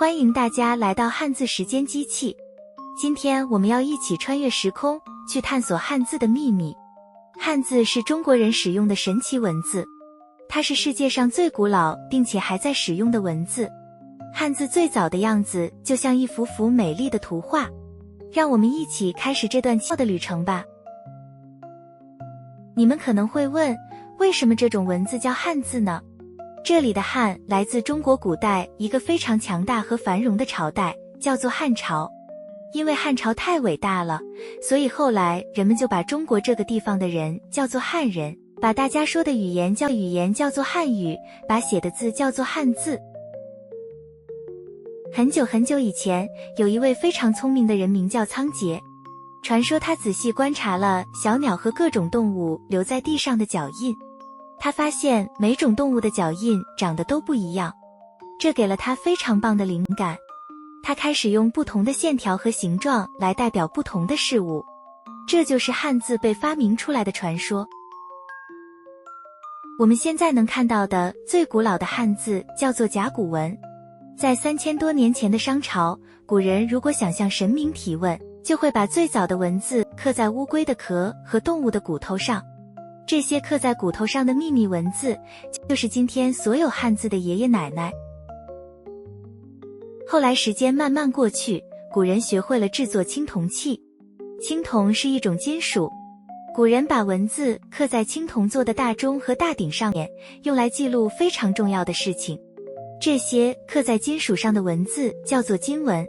欢迎大家来到汉字时间机器。今天我们要一起穿越时空，去探索汉字的秘密。汉字是中国人使用的神奇文字，它是世界上最古老并且还在使用的文字。汉字最早的样子就像一幅幅美丽的图画，让我们一起开始这段奇妙的旅程吧。你们可能会问，为什么这种文字叫汉字呢？这里的汉来自中国古代一个非常强大和繁荣的朝代，叫做汉朝。因为汉朝太伟大了，所以后来人们就把中国这个地方的人叫做汉人，把大家说的语言叫做汉语，把写的字叫做汉字。很久很久以前，有一位非常聪明的人，名叫仓颉。传说他仔细观察了小鸟和各种动物留在地上的脚印，他发现每种动物的脚印长得都不一样，这给了他非常棒的灵感。他开始用不同的线条和形状来代表不同的事物，这就是汉字被发明出来的传说。我们现在能看到的最古老的汉字叫做甲骨文。在3000多年前的商朝，古人如果想向神明提问，就会把最早的文字刻在乌龟的壳和动物的骨头上。这些刻在骨头上的秘密文字，就是今天所有汉字的爷爷奶奶。后来时间慢慢过去，古人学会了制作青铜器。青铜是一种金属，古人把文字刻在青铜做的大钟和大鼎上面，用来记录非常重要的事情。这些刻在金属上的文字叫做金文。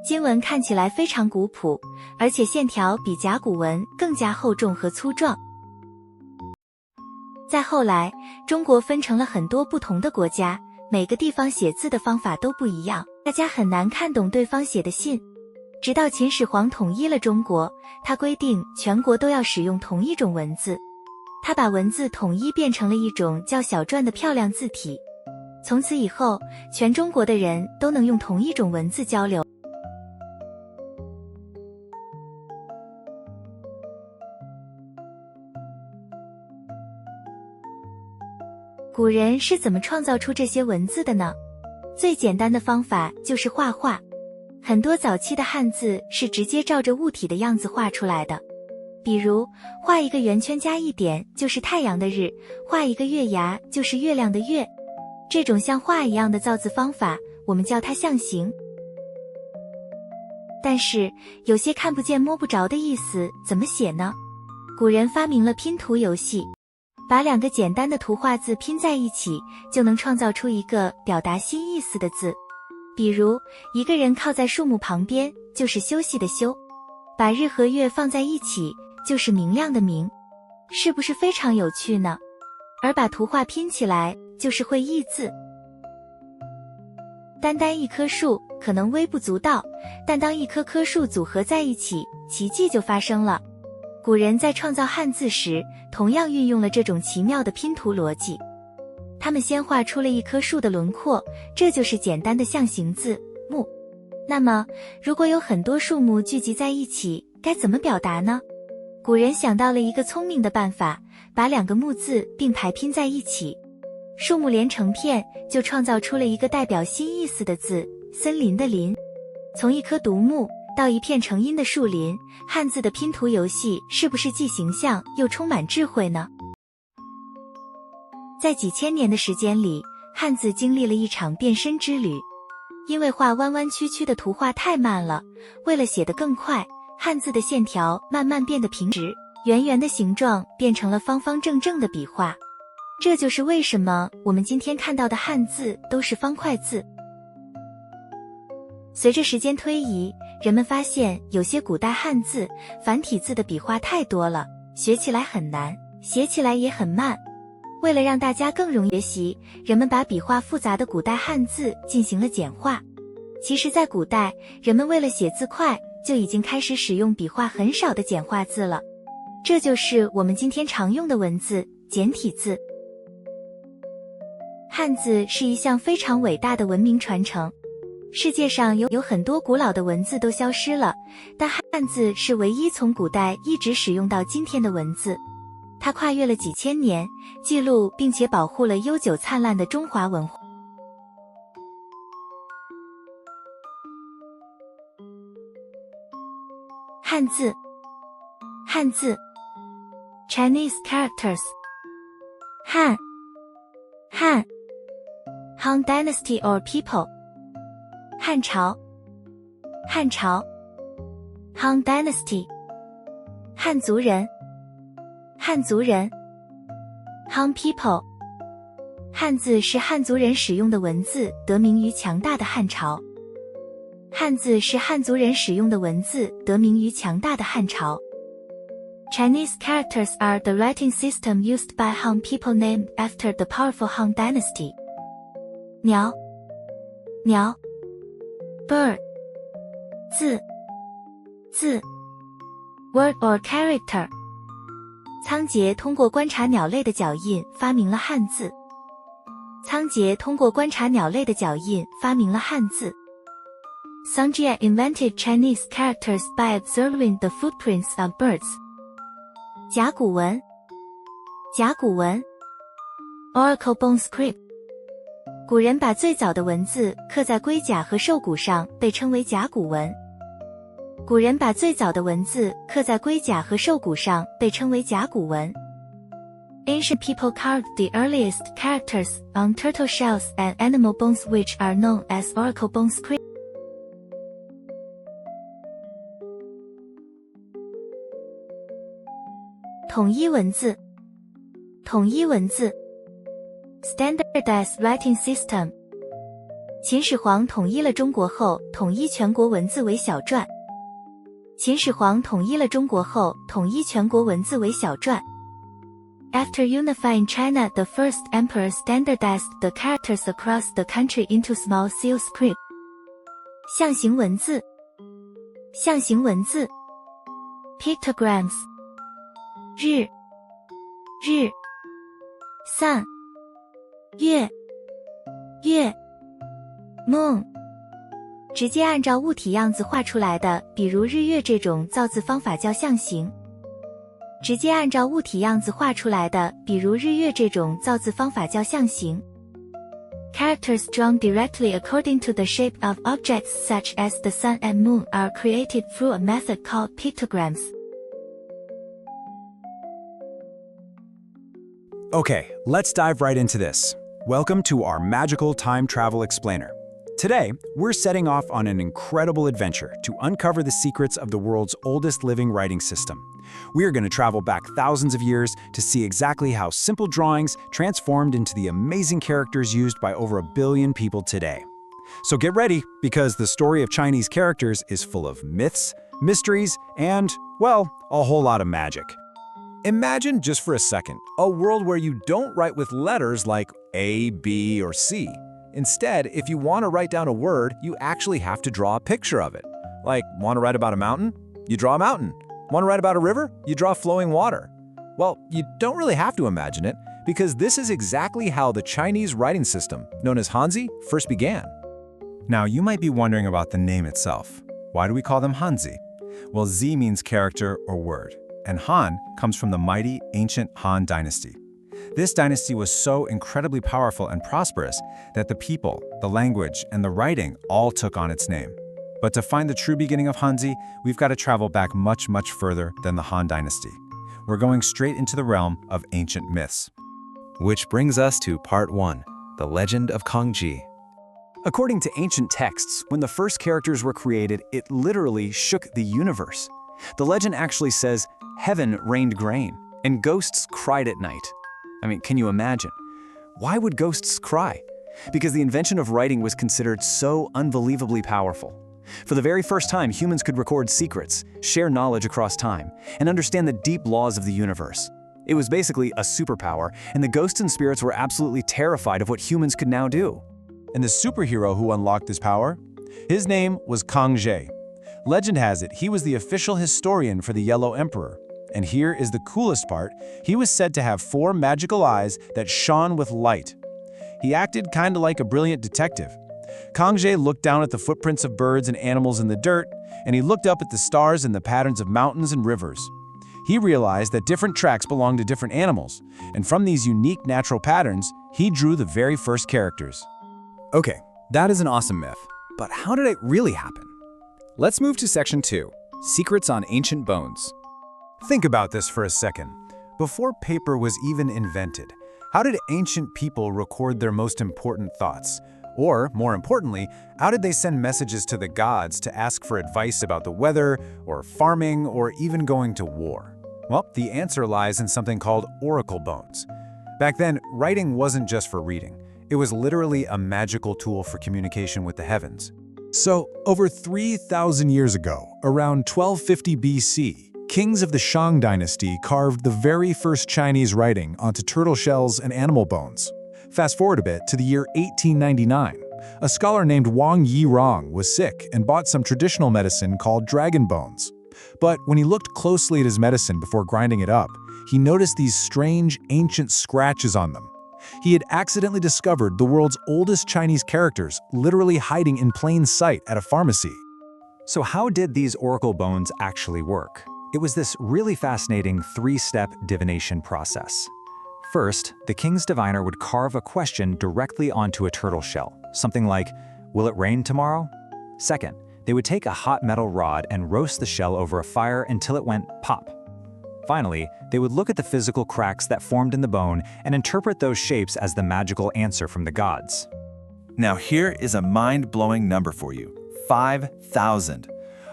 金文看起来非常古朴，而且线条比甲骨文更加厚重和粗壮。再后来，中国分成了很多不同的国家，每个地方写字的方法都不一样，大家很难看懂对方写的信。直到秦始皇统一了中国，他规定全国都要使用同一种文字，他把文字统一变成了一种叫小篆的漂亮字体。从此以后，全中国的人都能用同一种文字交流。古人是怎么创造出这些文字的呢？最简单的方法就是画画。很多早期的汉字是直接照着物体的样子画出来的，比如画一个圆圈加一点就是太阳的日，画一个月牙就是月亮的月。这种像画一样的造字方法，我们叫它象形。但是有些看不见摸不着的意思怎么写呢？古人发明了拼图游戏，把两个简单的图画字拼在一起，就能创造出一个表达新意思的字。比如一个人靠在树木旁边，就是休息的休；把日和月放在一起，就是明亮的明。是不是非常有趣呢？而把图画拼起来，就是会意字。单单一棵树可能微不足道，但当一棵棵树组合在一起，奇迹就发生了。古人在创造汉字时，同样运用了这种奇妙的拼图逻辑。他们先画出了一棵树的轮廓，这就是简单的象形字木。那么，如果有很多树木聚集在一起，该怎么表达呢？古人想到了一个聪明的办法，把两个木字并排拼在一起，树木连成片，就创造出了一个代表新意思的字，森林的林。从一棵独木到一片成荫的树林，汉字的拼图游戏是不是既形象又充满智慧呢？在几千年的时间里，汉字经历了一场变身之旅。因为画弯弯曲曲的图画太慢了，为了写得更快，汉字的线条慢慢变得平直，圆圆的形状变成了方方正正的笔画。这就是为什么我们今天看到的汉字都是方块字。随着时间推移，人们发现有些古代汉字繁体字的笔画太多了，学起来很难，写起来也很慢。为了让大家更容易学习，人们把笔画复杂的古代汉字进行了简化。其实在古代，人们为了写字快，就已经开始使用笔画很少的简化字了。这就是我们今天常用的文字，简体字。汉字是一项非常伟大的文明传承。世界上有很多古老的文字都消失了，但汉字是唯一从古代一直使用到今天的文字。它跨越了几千年，记录并且保护了悠久灿烂的中华文化。汉字，汉字 Chinese characters 汉 Han dynasty or people 汉朝 Han dynasty 汉族人 Han people 汉字是汉族人使用的文字，得名于强大的汉朝。汉字是汉族人使用的文字，得名于强大的汉朝。Chinese characters are the writing system used by Han people named after the powerful Han dynasty. 鸟 bird 字 word or character 仓颉通过观察鸟类的脚印发明了汉字。Songjia invented Chinese characters by observing the footprints of birds. 甲骨文 Oracle bone script 古人把最早的文字刻在龟甲和兽骨上，被称为甲骨文。Ancient people carved the earliest characters on turtle shells and animal bones, which are known as oracle bone script. 统一文字 Standardized writing system 秦始皇统一了中国后，统一全国文字为小篆。After unifying China, the first emperor standardized the characters across the country into small seal script. 象形文字 Pictograms 日 Sun 月 Moon 直接按照物体样子画出来的，比如日月这种造字方法叫象形。Characters drawn directly according to the shape of objects such as the sun and moon are created through a method called pictograms. Okay, let's dive right into this. Welcome to our magical time travel explainer. Today, we're setting off on an incredible adventure to uncover the secrets of the world's oldest living writing system. We are going to travel back thousands of years to see exactly how simple drawings transformed into the amazing characters used by over 1 billion people today. So get ready, because the story of Chinese characters is full of myths, mysteries, and, well, a whole lot of magic. Imagine just for a second a world where you don't write with letters like A, B, or C. Instead, if you want to write down a word, you actually have to draw a picture of it. Like, want to write about a mountain? You draw a mountain. Want to write about a river? You draw flowing water. Well, you don't really have to imagine it, because this is exactly how the Chinese writing system, known as Hanzi, first began. Now, you might be wondering about the name itself. Why do we call them Hanzi? Well, Z means character or word, and Han comes from the mighty ancient Han dynasty. This dynasty was so incredibly powerful and prosperous that the people, the language, and the writing all took on its name. But to find the true beginning of Hanzi, we've got to travel back much, much further than the Han dynasty. We're going straight into the realm of ancient myths. Which brings us to part 1, the legend of Kangji. According to ancient texts, when the first characters were created, it literally shook the universe. The legend actually says, heaven rained grain, and ghosts cried at night. I mean, can you imagine? Why would ghosts cry? Because the invention of writing was considered so unbelievably powerful. For the very first time, humans could record secrets, share knowledge across time, and understand the deep laws of the universe. It was basically a superpower, and the ghosts and spirits were absolutely terrified of what humans could now do. And the superhero who unlocked this power? His name was Kangji. Legend has it he was the official historian for the Yellow Emperor. And here is the coolest part, he was said to have 4 magical eyes that shone with light. He acted kinda like a brilliant detective. Kangji looked down at the footprints of birds and animals in the dirt, and he looked up at the stars and the patterns of mountains and rivers. He realized that different tracks belonged to different animals, and from these unique natural patterns, he drew the very first characters. Okay, that is an awesome myth. But how did it really happen? Let's move to section 2, Secrets on Ancient Bones. Think about this for a second. Before paper was even invented, how did ancient people record their most important thoughts? Or, more importantly, how did they send messages to the gods to ask for advice about the weather, or farming, or even going to war? Well, the answer lies in something called oracle bones. Back then, writing wasn't just for reading. It was literally a magical tool for communication with the heavens. So, over 3,000 years ago, around 1250 BC, kings of the Shang dynasty carved the very first Chinese writing onto turtle shells and animal bones. Fast forward a bit to the year 1899. A scholar named Wang Yirong was sick and bought some traditional medicine called dragon bones. But when he looked closely at his medicine before grinding it up, he noticed these strange, ancient scratches on them. He had accidentally discovered the world's oldest Chinese characters literally hiding in plain sight at a pharmacy. So how did these oracle bones actually work? It was this really fascinating three-step divination process. First, the king's diviner would carve a question directly onto a turtle shell, something like, "Will it rain tomorrow?" Second, they would take a hot metal rod and roast the shell over a fire until it went pop. Finally, they would look at the physical cracks that formed in the bone and interpret those shapes as the magical answer from the gods. Now here is a mind-blowing number for you: 5,000.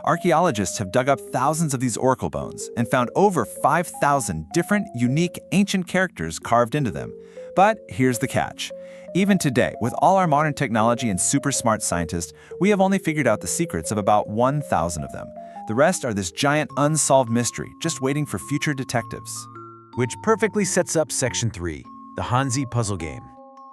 Archaeologists have dug up thousands of these oracle bones and found over 5,000 different, unique, ancient characters carved into them. But here's the catch. Even today, with all our modern technology and super smart scientists, we have only figured out the secrets of about 1,000 of them. The rest are this giant unsolved mystery, just waiting for future detectives. Which perfectly sets up Section 3, the Hanzi puzzle game.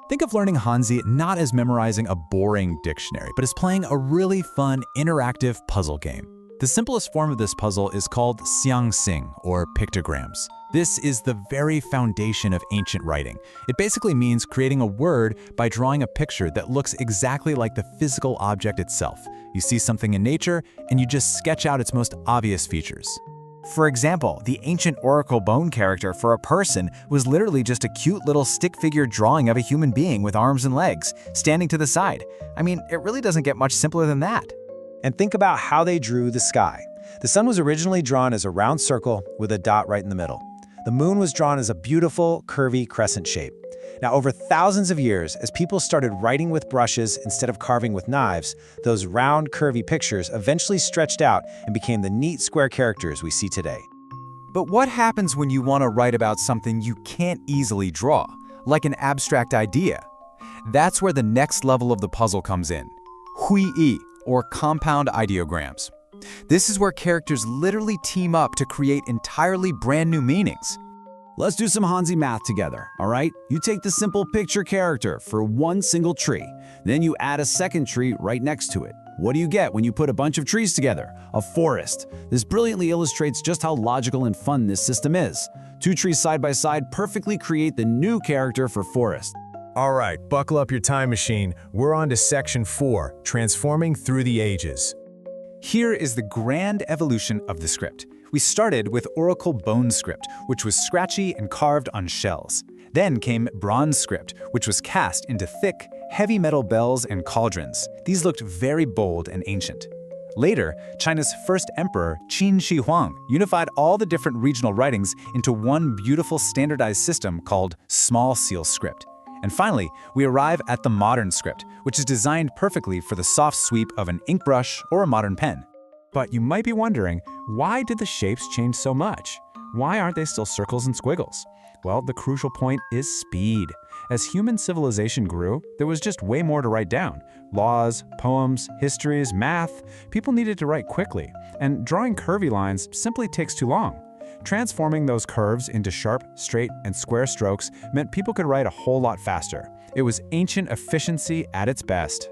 Think of learning Hanzi not as memorizing a boring dictionary, but as playing a really fun, interactive puzzle game. The simplest form of this puzzle is called xiangxing, or pictograms. This is the very foundation of ancient writing. It basically means creating a word by drawing a picture that looks exactly like the physical object itself. You see something in nature, and you just sketch out its most obvious features. For example, the ancient oracle bone character for a person was literally just a cute little stick figure drawing of a human being with arms and legs, standing to the side. I mean, it really doesn't get much simpler than that. And think about how they drew the sky. The sun was originally drawn as a round circle with a dot right in the middle. The moon was drawn as a beautiful, curvy crescent shape. Now, over thousands of years, as people started writing with brushes instead of carving with knives, those round, curvy pictures eventually stretched out and became the neat square characters we see today. But what happens when you want to write about something you can't easily draw, like an abstract idea? That's where the next level of the puzzle comes in: Hui-yi, or compound ideograms. This is where characters literally team up to create entirely brand new meanings. Let's do some Hanzi math together, all right? You take the simple picture character for one single tree. Then you add a second tree right next to it. What do you get when you put a bunch of trees together? A forest. This brilliantly illustrates just how logical and fun this system is. Two trees side by side perfectly create the new character for forest. All right, buckle up your time machine. We're on to Section 4, Transforming Through the Ages. Here is the grand evolution of the script. We started with oracle bone script, which was scratchy and carved on shells. Then came bronze script, which was cast into thick, heavy metal bells and cauldrons. These looked very bold and ancient. Later, China's first emperor, Qin Shi Huang, unified all the different regional writings into one beautiful standardized system called small seal script. And finally, we arrive at the modern script, which is designed perfectly for the soft sweep of an ink brush or a modern pen. But you might be wondering, why did the shapes change so much? Why aren't they still circles and squiggles? Well, the crucial point is speed. As human civilization grew, there was just way more to write down. Laws, poems, histories, math. People needed to write quickly, and drawing curvy lines simply takes too long. Transforming those curves into sharp, straight, and square strokes meant people could write a whole lot faster. It was ancient efficiency at its best.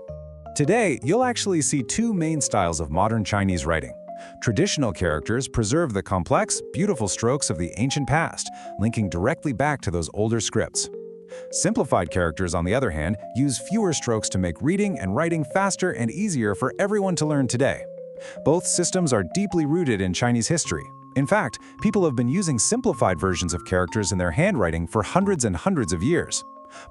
Today, you'll actually see two main styles of modern Chinese writing. Traditional characters preserve the complex, beautiful strokes of the ancient past, linking directly back to those older scripts. Simplified characters, on the other hand, use fewer strokes to make reading and writing faster and easier for everyone to learn today. Both systems are deeply rooted in Chinese history. In fact, people have been using simplified versions of characters in their handwriting for hundreds and hundreds of years.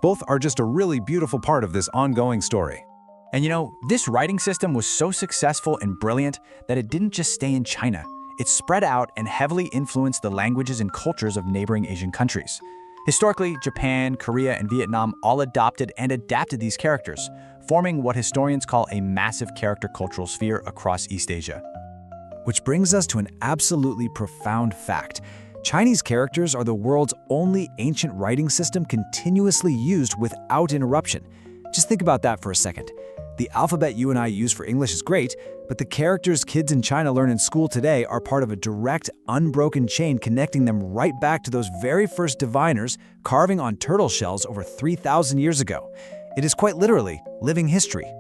Both are just a really beautiful part of this ongoing story. And this writing system was so successful and brilliant that it didn't just stay in China. It spread out and heavily influenced the languages and cultures of neighboring Asian countries. Historically, Japan, Korea, and Vietnam all adopted and adapted these characters, forming what historians call a massive character cultural sphere across East Asia. Which brings us to an absolutely profound fact. Chinese characters are the world's only ancient writing system continuously used without interruption. Just think about that for a second. The alphabet you and I use for English is great, but the characters kids in China learn in school today are part of a direct, unbroken chain connecting them right back to those very first diviners carving on turtle shells over 3,000 years ago. It is quite literally living history.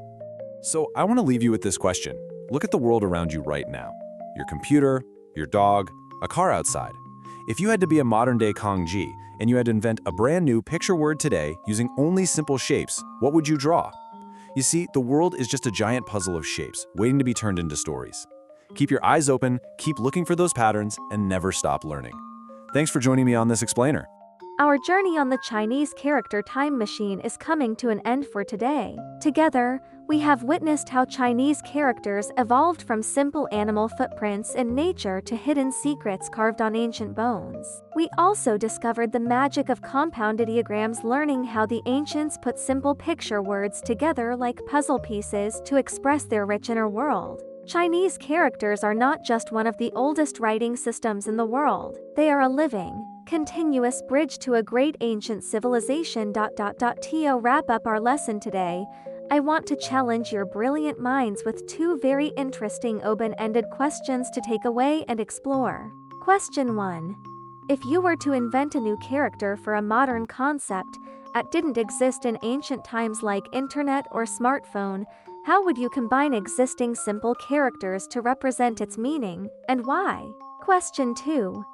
So I want to leave you with this question. Look at the world around you right now. Your computer, your dog, a car outside. If you had to be a modern-day Kangji and you had to invent a brand new picture word today using only simple shapes, what would you draw? You see, the world is just a giant puzzle of shapes, waiting to be turned into stories. Keep your eyes open, keep looking for those patterns, and never stop learning. Thanks for joining me on this explainer. Our journey on the Chinese character time machine is coming to an end for today. Together, we have witnessed how Chinese characters evolved from simple animal footprints in nature to hidden secrets carved on ancient bones. We also discovered the magic of compound ideograms, learning how the ancients put simple picture words together like puzzle pieces to express their rich inner world. Chinese characters are not just one of the oldest writing systems in the world. They are a living, continuous bridge to a great ancient civilization. To wrap up our lesson today, I want to challenge your brilliant minds with two very interesting open-ended questions to take away and explore. Question 1. If you were to invent a new character for a modern concept that didn't exist in ancient times like internet or smartphone, how would you combine existing simple characters to represent its meaning, and why? Question 2.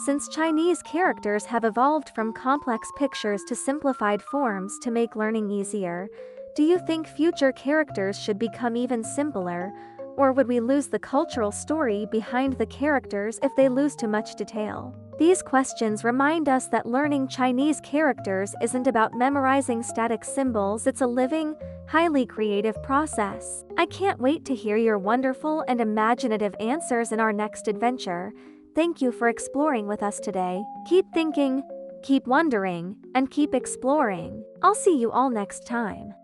Since Chinese characters have evolved from complex pictures to simplified forms to make learning easier, do you think future characters should become even simpler, or would we lose the cultural story behind the characters if they lose too much detail? These questions remind us that learning Chinese characters isn't about memorizing static symbols, it's a living, highly creative process. I can't wait to hear your wonderful and imaginative answers in our next adventure. Thank you for exploring with us today. Keep thinking, keep wondering, and keep exploring. I'll see you all next time.